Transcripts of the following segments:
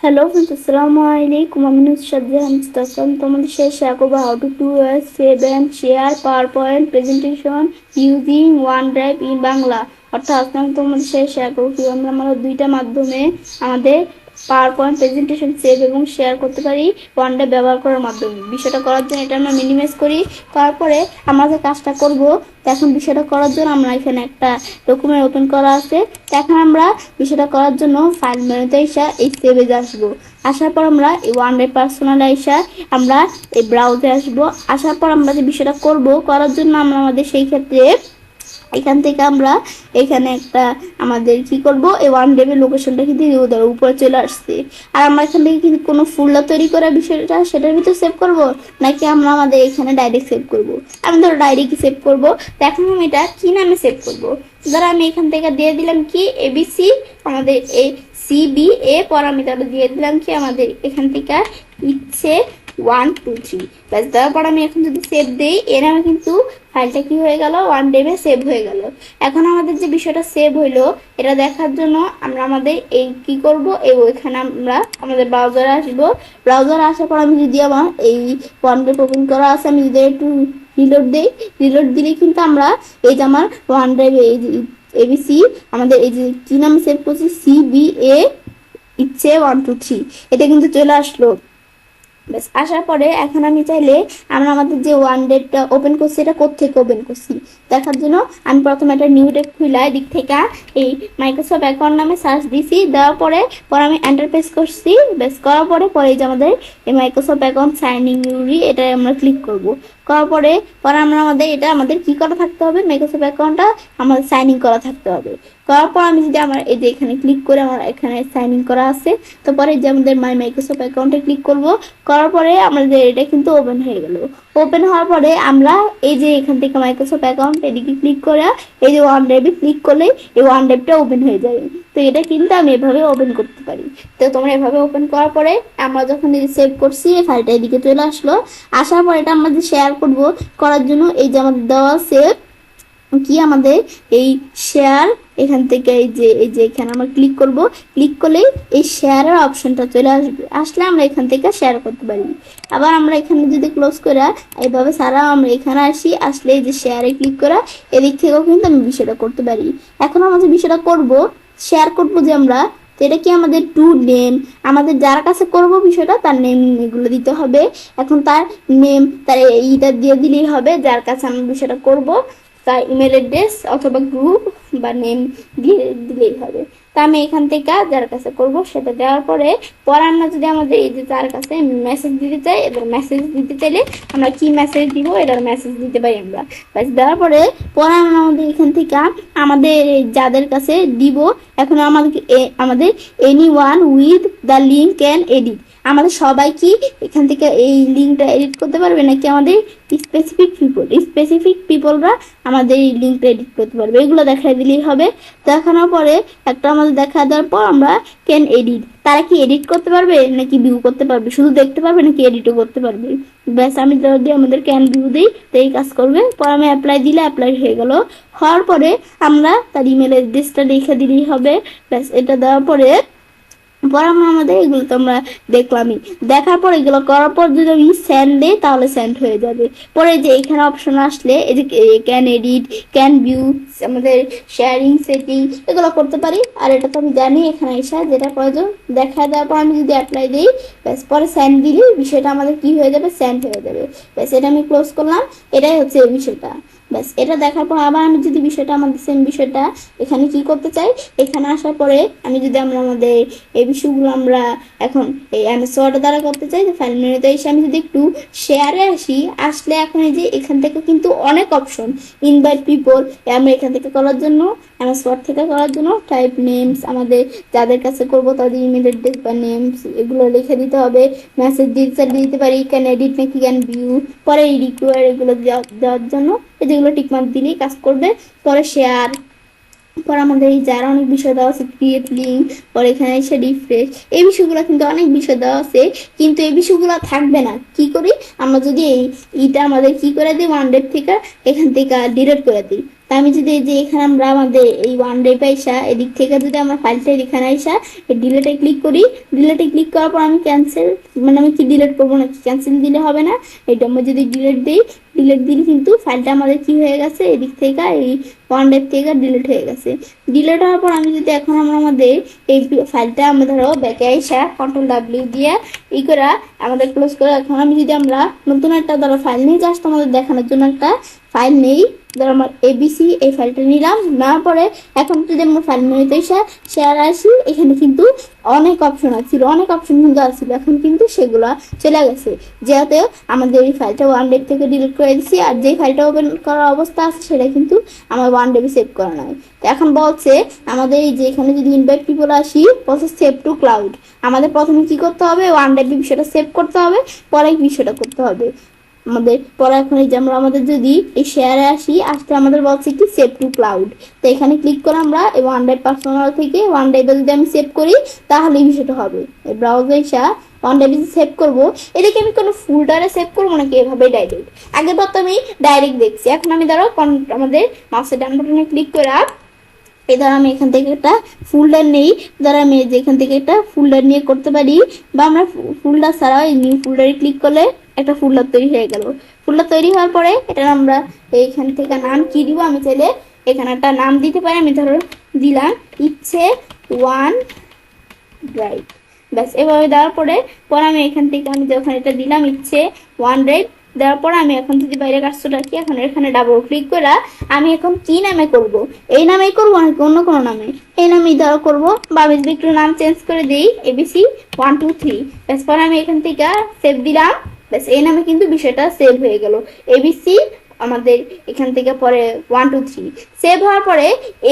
Hello friends, Assalamualaikum. I'm Nusrat Jahan Mustafa. তোমাদের সাথে share করবো how to save and share PowerPoint presentation using OneDrive in Bangla. অর্থাৎ আমি তোমাদের সাথে শেয়ার করবো কিভাবে আমরা দুইটা মাধ্যমে আমাদের পাওয়ারপয়েন্ট প্রেজেন্টেশন সেভ এবং শেয়ার করতে পারি OneDrive ব্যবহার করার মাধ্যমে। বিষয়টা করার জন্য এটা আমরা মিনিমাইজ করি, তারপরে আমরা যে কাজটা করব এখন বিষয়টা করার জন্য আমরা এখানে একটা ডকুমেন্ট ওপেন করা আছে। এখন আমরা বিষয়টা করার জন্য ফাইল মেনুতে এসে এই সেভে আসবো। আসার পর আমরা এই OneDrive পার্সোনালে এসে আমরা এই ব্রাউজে আসবো। আসার পর আমরা যে বিষয়টা করব করার জন্য আমরা আমাদের সেই ক্ষেত্রে এখান থেকে আমরা এখানে একটা আমাদের কি করব এই OneDrive এর লোকেশনটা কিন্তু উপরে চলে আসছে। আর আমরা এখান থেকে কিন্তু কোনো ফোল্ডার তৈরি করার বিষয়টা সেটার ভিতরে সেভ করব নাকি আমরা আমাদের এখানে ডাইরেক্ট সেভ করব। আমি ধরো ডাইরেক্ট সেভ করব। এখন আমি এটা কি নামে সেভ করব, ধরো আমি এখান থেকে দিয়ে দিলাম কি এবিসি আমাদের এই CBA, পর আমি তাহলে দিয়ে দিলাম কি আমাদের এখান থেকে ইচ্ছে 1 2 3 ব্যাস। দেওয়ার পর আমি এখন যদি সেভ দেই এর আমি কিন্তু ফাইলটা কি হয়ে গেল OneDrive এ সেভ হয়ে গেল। এখন আমাদের যে বিষয়টা সেভ হইলো এটা দেখার জন্য আমরা আমাদের এই কি করব এই ওইখানে আমরা আমাদের ব্রাউজারে আসবো। ব্রাউজারে আসার পর আমি যদি আমার এই OneDrive ওপেন করা আছে আমি যদি একটু রিলোড দেই, রিলোড দিলে কিন্তু আমরা এই যে আমার OneDrive এই এবিসি আমাদের এই যে কি নাম সেভ করছি CBA ইচ্ছে 1 2 3 এটা কিন্তু চলে আসলো। ব্যাস আসার পরে এখন আমি চাইলে আমরা আমাদের যে OneDriveটা ওপেন করছি এটা কোত্থেকে ওপেন করছি দেখার জন্য আমি প্রথমে একটা নিউ ট্যাব খুলে এদিক থেকে এই মাইক্রোসফট অ্যাকাউন্ট নামে সার্চ দিছি। দেওয়ার পরে আমি এন্টার প্রেস করছি। ব্যাস করার পরে এই যে আমাদের এই মাইক্রোসফট অ্যাকাউন্ট সাইন ইন ইউরি এটা আমরা ক্লিক করব। করার পরে আমরা আমাদের এটা আমাদের কি করা থাকতে হবে মাইক্রোসফট অ্যাকাউন্টটা আমাদের সাইন ইন করা থাকতে হবে। করার পর আমি যদি আমার এই যে এখানে ক্লিক করে আমার এখানে সাইন ইন করা আছে, তারপরে যে আমাদের মাইক্রোসফট অ্যাকাউন্টে ক্লিক করব। করার পরে আমাদের এটা কিন্তু ওপেন হয়ে গেল। ওপেন হওয়ার পরে আমরা এই যে এখান থেকে মাইক্রোসফট অ্যাকাউন্ট এদিকে ক্লিক করে এই যে OneDrive ক্লিক করলে এই OneDriveটা ওপেন হয়ে যাবে। তো এটা কিন্তু আমি এভাবে ওপেন করতে পারি। তো তোমরা এভাবে ওপেন করার পরে আমরা যখন সেভ করছি এই ফাইলটা এদিকে চলে আসলো। আসার পর এটা আমরা যে শেয়ার করব করার জন্য এই যে আমাদের দেওয়া সেভ কি আমাদের এই শেয়ার এখান থেকে এই যে এখানে আমরা ক্লিক করব। ক্লিক করলে এই শেয়ারের অপশনটা চলে আসবে। আসলে আমরা এখান থেকে শেয়ার করতে পারি। আবার আমরা এখানে যদি ক্লোজ করে এইভাবে সারা আমরা এখানে আসলে এই যে শেয়ারে ক্লিক করা এদিক থেকেও কিন্তু আমি বিষয়টা করতে পারি। এখন আমরা যে বিষয়টা করব শেয়ার করব যে আমরা তো এটা কি আমাদের টু নেম আমাদের যার কাছে করব বিষয়টা তার নেম এগুলো দিতে হবে। এখন তার নেম তার এইটা দিয়ে দিলেই হবে যার কাছে আমরা বিষয়টা করব তার ইমেল অ্যাড্রেস অথবা গ্রুপ বা নেম দিয়ে দিলেই হবে। তা আমি এখান থেকে যার কাছে করব সেটা দেওয়ার পরে আমরা যদি আমাদের এই যে তার কাছে মেসেজ দিতে চাই এবার মেসেজ দিতে চাইলে আমরা কি মেসেজ দিব এটার মেসেজ দিতে পারি আমরা। ব্যাস দেওয়ার পরে আমরা আমাদের এখান থেকে আমাদের যাদের কাছে দিব এখন আমাদের anyone with the link can edit আমাদের সবাই কি এখান থেকে এই লিঙ্কটা এডিট করতে পারবে নাকি আমাদের স্পেসিফিক পিপলরা আমাদের এই লিঙ্কটা এডিট করতে পারবে এগুলো দেখাই দিলেই হবে। দেখানোর পরে একটা আমাদের দেখা দেওয়ার পর আমরা ক্যান এডিট তারা কি এডিট করতে পারবে নাকি ভিউ করতে পারবে, শুধু দেখতে পারবে নাকি এডিটও করতে পারবে। ব্যাস আমি যদি আমাদের ক্যান ভিউ দিই তো এই কাজ করবে। পর আমি অ্যাপ্লাই দিলে অ্যাপ্লাই হয়ে গেল। হওয়ার পরে আমরা তার ইমেল অ্যাড্রেসটা লিখে দিলেই হবে। ব্যাস এটা দেওয়ার পরে আমরা আমাদের এগুলো তো আমরা দেখলামই। দেখার পর এগুলো করার পর যদি আমি সেন্ড দিই তাহলে সেন্ড হয়ে যাবে। পরে যে এখানে অপশন আসলে এই যে ক্যান এডিট ক্যান ভিউ আমাদের শেয়ারিং সেটিং এগুলো করতে পারি। আর এটা তো আমি জানি এখানে এসে যেটা প্রয়োজন দেখা দেওয়ার পর আমি যদি অ্যাপ্লাই দিই ব্যাস পরে সেন্ড দিলে বিষয়টা আমাদের কি হয়ে যাবে সেন্ড হয়ে যাবে। ব্যাস এটা আমি ক্লোজ করলাম। এটাই হচ্ছে এই বিষয়টা। ব্যাস এটা দেখার পর আবার আমি যদি বিষয়টা আমাদের সেম বিষয়টা এখানে কি করতে চাই এখানে আসার পরে আমি যদি আমরা আমাদের এই বিষয়গুলো আমরা এখন এই MS ওয়ার্ড দ্বারা করতে চাই ফাইল মেনুতে এসে আমি যদি একটু শেয়ারে আসলে এখন এই যে এখান থেকে কিন্তু অনেক অপশন ইনভাইট পিপল আমরা এখান থেকে করার জন্য MS ওয়ার্ড থেকে করার জন্য টাইপ নেমস আমাদের যাদের কাছে করব তাদের ইমেল অ্যাড্রেস বা নেমস এগুলো লিখে দিতে হবে। মেসেজ দিতে পারি ক্যান এডিট নাকি ক্যান ভিউ পরে এই রিকোয়ার এগুলো দেওয়ার জন্য যেগুলো টিকমার্ক দিলেই কাজ করবে। পরে শেয়ার পর আমাদের এই যারা অনেক বিষয় দেওয়া আছে ক্রিয়েট লিঙ্ক পরে এখানে এসে রিফ্রেশ এই বিষয়গুলো কিন্তু অনেক বিষয় দেওয়া আছে কিন্তু এই বিষয়গুলো থাকবে না। কি করি আমরা যদি এইটা আমাদের কি করে দিই OneDrive থেকে এখান থেকে ডিলিট করে দিই তা আমি যদি এই যে এখানে আমরা আমাদের এই ওয়ান ড্রাইভ আইসা এদিক থেকে যদি আমরা ফাইলটা এখানে আইসা এই ডিলেটে ক্লিক করি, ডিলেটে ক্লিক করার পর আমি ক্যান্সেল, মানে আমি কি ডিলেট করবো না, ক্যান্সেল দিলে হবে না, এটা আমরা যদি ডিলেট দিই, ডিলেট দিলে কিন্তু ফাইলটা আমাদের কি হয়ে গেছে, এদিক থেকে এই ওয়ান ড্রাইভ থেকে ডিলেট হয়ে গেছে। ডিলেট হওয়ার পর আমি যদি এখন আমরা আমাদের এই ফাইলটা আমরা ধরো ব্যাকে আইসা কন্ট্রোল ডাব্লিউ দিয়ে ই করা আমাদের ক্লোজ করে, এখন আমি যদি আমরা নতুন একটা ধরো ফাইল নিই, জাস্ট আমাদের দেখানোর জন্য একটা ফাইল নেই, ধরো আমার এবিসি এই ফাইলটা নিলাম, নেওয়ার পরে এখন যদি আমরা ফাইল মেনুতে শেয়ার আসি, এখানে কিন্তু অনেক অপশন আছিল, অনেক অপশন কিন্তু আসছিল, এখন কিন্তু সেগুলো চলে গেছে, যেহেতু আমাদের এই ফাইলটা ওয়ান ড্রাইভ থেকে ডিলিট করে দিচ্ছি, আর যে ফাইলটা ওপেন করার অবস্থা আছে সেটা কিন্তু আমার ওয়ান ড্রাইভে সেভ করা নাই। তো এখন বলছে আমাদের এই যে এখানে যদি ইনভাইট পিপল আসি, বলছে সেভ টু ক্লাউড, আমাদের প্রথমে কি করতে হবে, ওয়ান ড্রাইভে বিষয়টা সেভ করতে হবে, পরে বিষয়টা করতে হবে আমাদের। পরে এখন এই যে আমরা আমাদের যদি এই শেয়ারে আসি, আসতে আমাদের বলছে কি সেভ টু ক্লাউড, তো এখানে ক্লিক করে আমরা এই ওয়ান ড্রাইভ পার্সোনাল থেকে ওয়ান ড্রাইভে যদি আমি সেভ করি তাহলে এই বিষয়টা হবে। এই ব্রাউজারে এসে ওয়ান ড্রাইভে সেভ করবো, এটাকে আমি কোনো ফোল্ডারে সেভ করবো নাকি এভাবে ডাইরেক্ট, আগের বার তো আমি ডাইরেক্ট দেখছি, এখন আমি ধরো আমাদের মাউসের ডান বাটনে ক্লিক করে এই ধর আমি এখান থেকে একটা ফোল্ডার নেই, ধর আমি যেখান থেকে একটা ফোল্ডার নিয়ে করতে পারি, বা আমরা ফোল্ডার ছাড়াও এই নিউ ফোল্ডারে ক্লিক করলে একটা ফোল্ডার তৈরি হয়ে গেল। ফোল্ডার তৈরি হওয়ার পরে এটা আমরা এইখান থেকে নাম কি দিব, আমি চাইলে এখানে একটা নাম দিতে পারি, আমি ধরো দিলাম ইচ্ছে ওয়ান ড্রাইভ, ব্যাস এভাবে দেওয়ার পরে আমি এখান থেকে আমি যখন এটা দিলাম ইচ্ছে ওয়ান ড্রাইভ দেওয়ার পর আমি এখন যদি বাইরে কাজটা রাখি, এখন এখানে ডাবল ক্লিক করে আমি এখন কি নামে করব, এই নামেই করবো নাকি অন্য কোনো নামে, এই নামেই ধরো করবো, বা আমি যদি একটু নাম চেঞ্জ করে দিই এবিসি 123, ব্যাস পরে আমি এখান থেকে সেভ দিলাম, ব্যাস এই নামে কিন্তু বিষয়টা সেভ হয়ে গেল, এবিসি আমাদের এখান থেকে পরে 123 সেভ হওয়ার পরে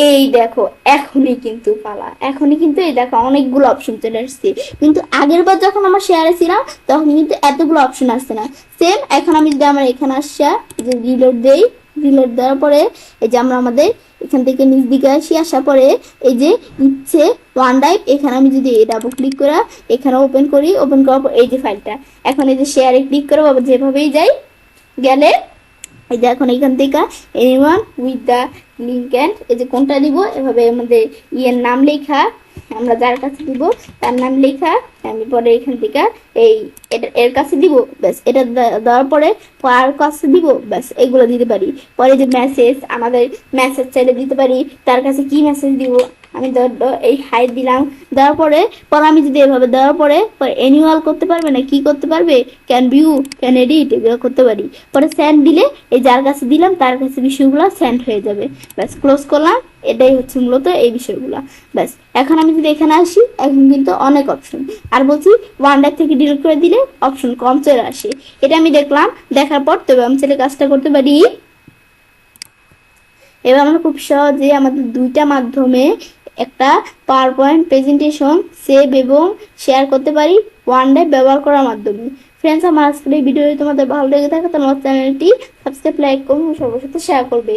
এই দেখো এখনই কিন্তু পালা, এখনই কিন্তু এই দেখো অনেকগুলো অপশন চলে আসছে, কিন্তু আগের বার যখন আমার শেয়ারে ছিলাম তখন কিন্তু এতগুলো অপশন আসছে না। সেম এখন আমি যদি আমার এখানে আসা যে রিলোড দেই, রিলোড দেওয়ার পরে এই যে আমরা আমাদের এখান থেকে নিচ দিকে আসি, আসার পরে এই যে ইচ্ছে ওয়ান ড্রাইভ, এখানে আমি যদি ডাবল ক্লিক করে এখানে ওপেন করি, ওপেন করার পর এই যে ফাইলটা, এখন এই যে শেয়ারে ক্লিক করে যেভাবেই যাই গেলে এই যে এখন এখান থেকে anyone with the link and এই যে কোনটা দিব, এভাবে আমাদের ইয়ের নাম লেখা, আমরা যার কাছে দিব তার নাম লেখা, আমি পরে এখান থেকে এই এর কাছে দিব, ব্যাস এটা দেওয়ার পরে আর কাছে দিব, ব্যাস এগুলো দিতে পারি। পরে যে মেসেজ, আমাদের মেসেজ চাইলে দিতে পারি, তার কাছে কি মেসেজ দিব, আমি এই হাই দিলাম, দেওয়ার পরে আমি যদি এভাবে দেওয়ার পরে অ্যানুয়াল করতে পারবে না, কি করতে পারবে, ক্যান ভিউ, ক্যান এডিট, এগুলো করতে পারি। পরে সেন্ড দিলে এই যার কাছে দিলাম তার কাছে বিষয়গুলো সেন্ড হয়ে যাবে, ব্যাস ক্লোজ করলাম। এটাই হচ্ছে মূলত এই বিষয়গুলো, ব্যাস। এখন আমি যদি এখানে আসি, এখন কিন্তু অনেক অপশন, আর বলছি ওয়ান ড্রাইভ থেকে ডিলিট করে দিলে অপশন কম চলে আসে, এটা আমি দেখলাম, দেখার পর তবে আমি ছেলে কাজটা করতে পারি। এবার আমরা খুব সহজে আমাদের দুইটা মাধ্যমে একটা পাওয়ার পয়েন্ট প্রেজেন্টেশন সেভ এবং শেয়ার করতে পারি ওয়ান ড্রাইভ ব্যবহার করার মাধ্যমে। ফ্রেন্ডস, আমার আজকের এই ভিডিওটি তোমাদের ভালো লেগে থাকে তাহলে আমার চ্যানেলটি সাবস্ক্রাইব, লাইক করুন, সবার সাথে শেয়ার করবে।